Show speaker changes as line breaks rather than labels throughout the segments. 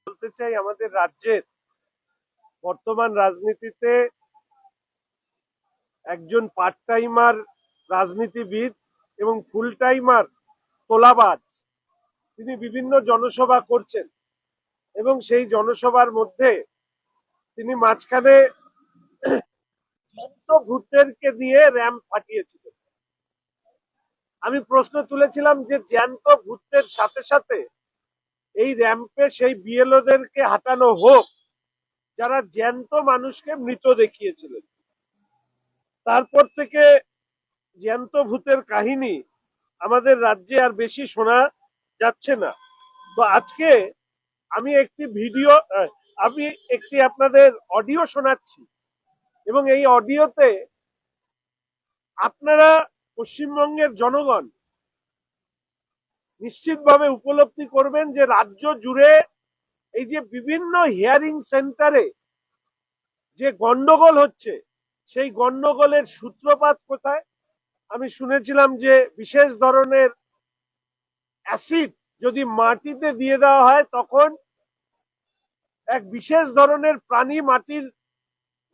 বলতে চাই আমাদের রাজ্যের বর্তমান রাজনীতিতে একজন পার্ট টাইমার রাজনীতিবিদ এবং ফুল টাইমার তোলাবাজ তিনি বিভিন্ন জনসভা করছেন এবং সেই জনসভার মধ্যে তিনি মাঝখানে জ্যান্ত ভূতদেরকে দিয়ে র্যাম্প ফাটিয়েছিলেন। আমি প্রশ্ন তুলেছিলাম যে জ্যান্ত ভূতদের সাথে সাথে এই র্যাম্পে সেই বিএলওদেরকে হাঁটানো হোক যারা জ্যান্ত মানুষকে মৃত দেখিয়েছিলেন। তারপর থেকে জ্যান্ত ভূতের কাহিনী আমাদের রাজ্যে আর বেশি শোনা যাচ্ছে না। তো আজকে আমি একটি আপনাদের অডিও শোনাচ্ছি এবং এই অডিওতে আপনারা পশ্চিমবঙ্গের জনগণ নিশ্চিতভাবে উপলব্ধি করবেন যে রাজ্য জুড়ে এই যে বিভিন্ন হিয়ারিং সেন্টারে যে গন্ডগোল হচ্ছে সেই গন্ডগোলের সূত্রপাত কোথায়। আমি শুনেছিলাম যে বিশেষ ধরনের অ্যাসিড যদি মাটিতে দিয়ে দেওয়া হয় তখন এক বিশেষ ধরনের প্রাণী মাটির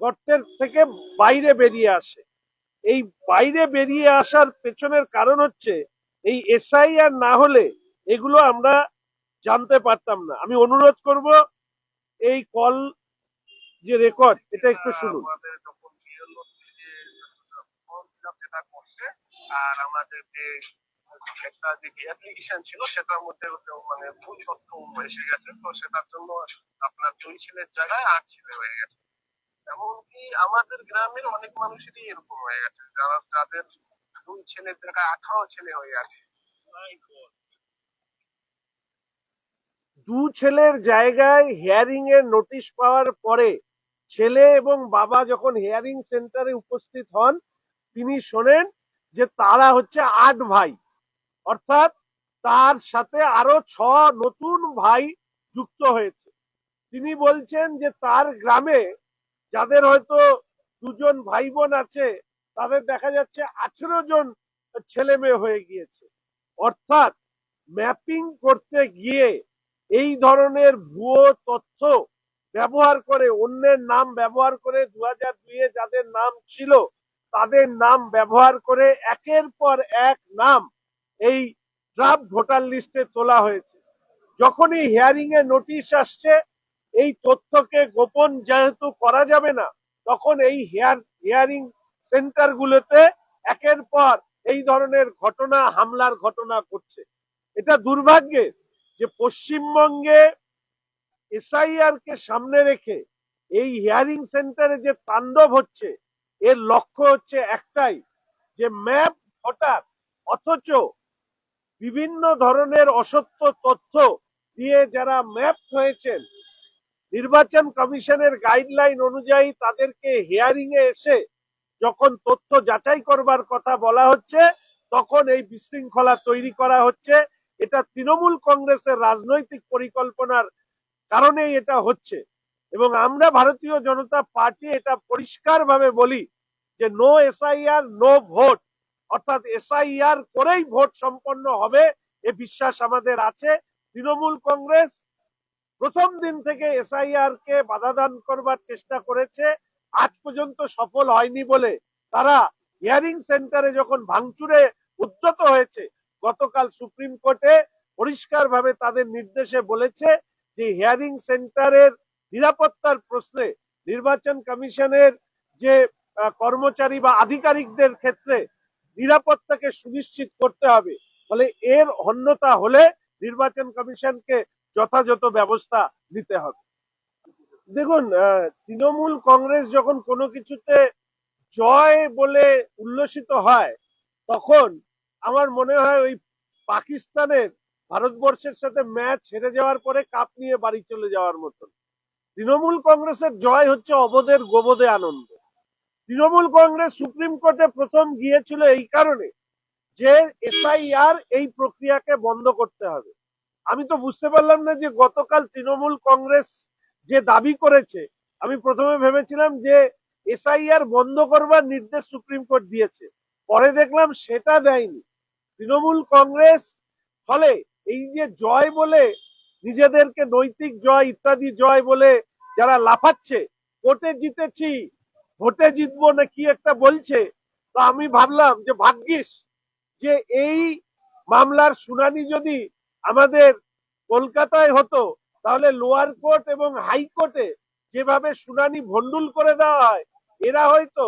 গর্তের থেকে বাইরে বেরিয়ে আসে। এই বাইরে বেরিয়ে আসার পেছনের কারণ হচ্ছে এই এসআইআর না হলে এগুলো আমরা জানতে পারতাম না। আমি অনুরোধ করব এই কল যে রেকর্ড এটা একটু শুনুন। আর আমাদের যে একটা যে অ্যাপ্লিকেশন ছিল সেটার মধ্যে মানে ভুল তথ্য এসে গেছে, তো সেটার জন্য আপনার 2 ছেলের জায়গায় 8 ছেলে হয়ে গেছে। এমনকি আমাদের গ্রামের অনেক মানুষেরই এরকম হয়ে গেছে, যাদের 2 ছেলের জায়গায় 18 ছেলে হয়ে গেছে। 2 ছেলের জায়গায় হিয়ারিং এর নোটিশ পাওয়ার পরে ছেলে এবং বাবা যখন হিয়ারিং সেন্টারে উপস্থিত হন তিনি শোনেন যে তারা হচ্ছে 8 ভাই, অর্থাৎ তার সাথে আরো 6 নতুন ভাই যুক্ত হয়েছে। তিনি বলছেন যে তার গ্রামে যাদের হয়তো 2 জন ভাই বোন আছে তাদের দেখা যাচ্ছে 18 জন ছেলে মেয়ে হয়ে গিয়েছে। অর্থাৎ ম্যাপিং করতে গিয়ে এই ধরনের ভুয়ো তথ্য ব্যবহার করে, অন্যের নাম ব্যবহার করে, 2002-এ যাদের নাম ছিল তাদের নাম ব্যবহার করে একের পর এক নাম এই ড্রাফট ভোটার লিস্টে তোলা হয়েছে। যখনই হিয়ারিং এ নোটিশ আসছে এই তথ্যকে গোপন যেহেতু করা যাবে না, তখন এই হিয়ারিং সেন্টার গুলোতে একের পর এই ধরনের ঘটনা, হামলার ঘটনা ঘটছে। এটা দুর্ভাগ্যের যে পশ্চিমবঙ্গে এসআইআর কে সামনে রেখে এই হিয়ারিং সেন্টারে যে তাণ্ডব হচ্ছে এর লক্ষ্য হচ্ছে একটাই, যে ম্যাপ ভোটার, অথচ বিভিন্ন ধরনের অসত্য তথ্য দিয়ে যারা ম্যাপ হয়েছেন নির্বাচন কমিশনের গাইডলাইন অনুযায়ী তাদেরকে হিয়ারিং এ এসে যখন তথ্য যাচাই করবার কথা বলা হচ্ছে তখন এই বিশৃঙ্খলা তৈরি করা হচ্ছে। এটা তৃণমূল কংগ্রেসের রাজনৈতিক পরিকল্পনার কারণেই এটা হচ্ছে এবং আমরা ভারতীয় জনতা পার্টি এটা পরিষ্কারভাবে বলি যে নো এসআইআর নো ভোট, অর্থাৎ এসআইআর করেই ভোট সম্পন্ন হবে এ বিশ্বাস আমাদের আছে। তৃণমূল কংগ্রেস প্রথম দিন থেকে এসআইআর কে বাধা দান করবার চেষ্টা করেছে, আজ পর্যন্ত সফল হয়নি বলে তারা হিয়ারিং সেন্টারে যখন ভাঙচুরে উদ্যত হয়েছে গতকাল সুপ্রিম কোর্টে পরিষ্কারভাবে তাদের নির্দেশে বলেছে যে হিয়ারিং সেন্টারের নিরাপত্তার প্রশ্নে নির্বাচন কমিশনের যে কর্মচারী বা আধিকারিকদের ক্ষেত্রে নিরাপত্তাকে সুনিশ্চিত করতে হবে। ফলে এর অন্যতা হলে নির্বাচন কমিশনকে যথাযথ ব্যবস্থা নিতে হবে। দেখুন, তৃণমূল কংগ্রেস যখন কোনো কিছুতে জয় বলে উল্লসিত হয় তখন আমার মনে হয় ওই পাকিস্তানের ভারতবর্ষের সাথে ম্যাচ হেরে যাওয়ার পরে কাপ নিয়ে বাড়ি চলে যাওয়ার মতন। তৃণমূল কংগ্রেসের জয় হচ্ছে অবোধের গোবোধে আনন্দ। তৃণমূল কংগ্রেস সুপ্রিম কোর্টে প্রথম গিয়েছিল এই কারণে যে এসআইআর এই প্রক্রিয়াকে বন্ধ করতে হবে। আমি তো বুঝতে পারলাম না যে গতকাল তৃণমূল কংগ্রেস যে দাবি করেছে, আমি প্রথমে ভেবেছিলাম যে এসআইআর বন্ধ করবার নির্দেশ সুপ্রিম কোর্ট দিয়েছে, পরে দেখলাম সেটা দেয়নি তৃণমূল কংগ্রেস। ফলে এই যে জয় বলে নিজেদেরকে নৈতিক জয় ইত্যাদি জয় বলে যারা লাফাচ্ছে, কোর্টে জিতেছি, ভোটে জিতবো না কি একটা বলছে। তো আমি ভাবলাম যে ভাগ্যিস যে এই মামলার শুনানি যদি আমাদের কলকাতায় হতো, তাহলে লোয়ার কোর্ট এবং হাইকোর্টে যেভাবে শুনানি ভন্ডুল করে দেওয়া হয়, এরা হয়তো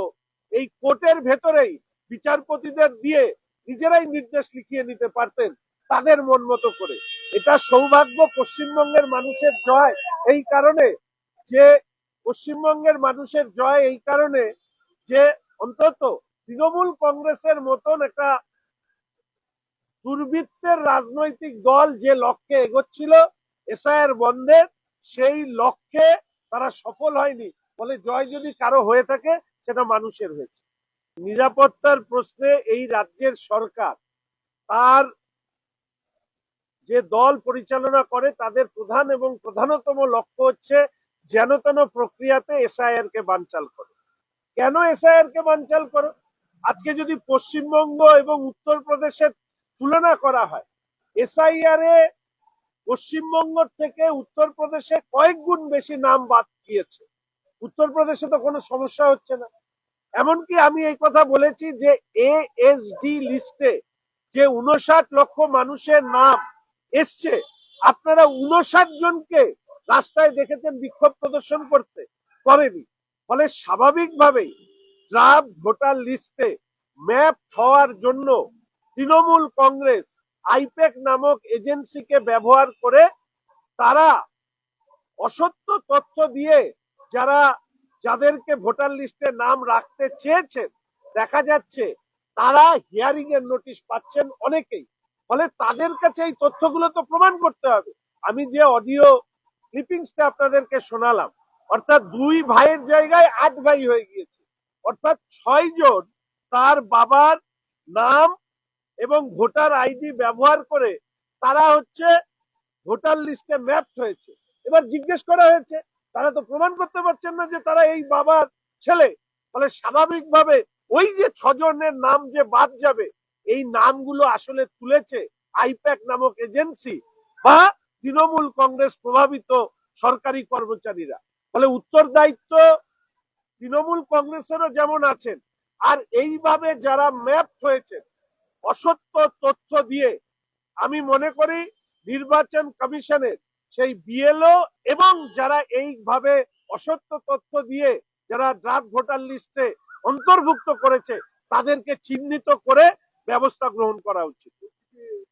এই কোর্টের ভেতরেই বিচারপতিদের দিয়ে নিজেরাই নির্দেশ লিখিয়ে নিতে পারতেন তাদের মন মতো করে। এটা সৌভাগ্য পশ্চিমবঙ্গের মানুষের জয় এই কারণে যে পশ্চিমবঙ্গের মানুষের জয় এই কারণে যে অন্তত তৃণমূল কংগ্রেসের মতন একটা দুর্বৃত্তের রাজনৈতিক দল যে লক্ষ্যে এগোচ্ছিল এসআইআর বন্ধের, সেই লক্ষ্যে তারা সফল হয়নি। বলে জয় যদি কারো হয়ে থাকে সেটা মানুষের হয়েছে। নিরাপত্তার প্রশ্নে এই রাজ্যের সরকার তার যে দল পরিচালনা করে তাদের প্রধান এবং প্রধানতম লক্ষ্য হচ্ছে যেন তেন প্রক্রিয়াতে এসআইআর কে বানচাল করে। কেন এসআইআর কে বানচাল করো? আজকে যদি পশ্চিমবঙ্গ এবং উত্তরপ্রদেশের তুলনা করা হয়, এসআইআর এ পশ্চিমবঙ্গ থেকে উত্তরপ্রদেশে কয়েক গুণ বেশি নাম বাদ গিয়েছে। উত্তরপ্রদেশে তো কোনো সমস্যা হচ্ছে না। এমনকি আমি এই কথা বলেছি যে এএসডি লিস্টে যে 59 লক্ষ মানুষের নাম এসছে, আপনারা 59 জনকে রাস্তায় দেখেছেন বিক্ষোভ প্রদর্শন করতে, করেনি। ফলে স্বাভাবিকভাবেই ড্রাফট ভোটার লিস্টে ম্যাপ হওয়ার জন্য তৃণমূল কংগ্রেস আইপ্যাক নামক এজেন্সিকে ব্যবহার করে তারা অসত্য তথ্য দিয়ে যাদেরকে ভোটার লিস্টে নাম রাখতে চেয়েছেন, দেখা যাচ্ছে তারা হিয়ারিং এর নোটিশ পাচ্ছেন অনেকেই। ফলে তাদের কাছে এই তথ্যগুলো তো প্রমাণ করতে হবে। আমি যে অডিও ক্লিপিংসটা আপনাদেরকে শোনালাম, অর্থাৎ 2 ভাইয়ের জায়গায় 8 ভাই হয়ে গিয়েছে, অর্থাৎ 6 জন তার বাবার নাম এবং ভোটার আইডি ব্যবহার করে তারা হচ্ছে ভোটার লিস্টে ম্যাপ হয়েছে। এবার জিজ্ঞেস করা হয়েছে, তারা তো প্রমাণ করতে পারছেন না যে তারা এই বাবার ছেলে। ফলে স্বাভাবিকভাবে ওই যে 6 জনের নাম যে বাদ যাবে, এই নামগুলো আসলে তুলেছে আইপ্যাক নামক এজেন্সি বা তৃণমূল কংগ্রেস প্রভাবিত সরকারি কর্মচারীরা। ফলে উত্তরদায়িত্ব তৃণমূল কংগ্রেসেরও যেমন আছেন, আর এইভাবে যারা ম্যাপ হয়েছে অসত্য তথ্য দিয়ে, আমি মনে করি নির্বাচন কমিশনের সেই বিএলও এবং যারা এইভাবে অসত্য তথ্য দিয়ে যারা ড্রাফট ভোটার লিস্টে অন্তর্ভুক্ত করেছে তাদেরকে চিহ্নিত করে ব্যবস্থা গ্রহণ করা উচিত।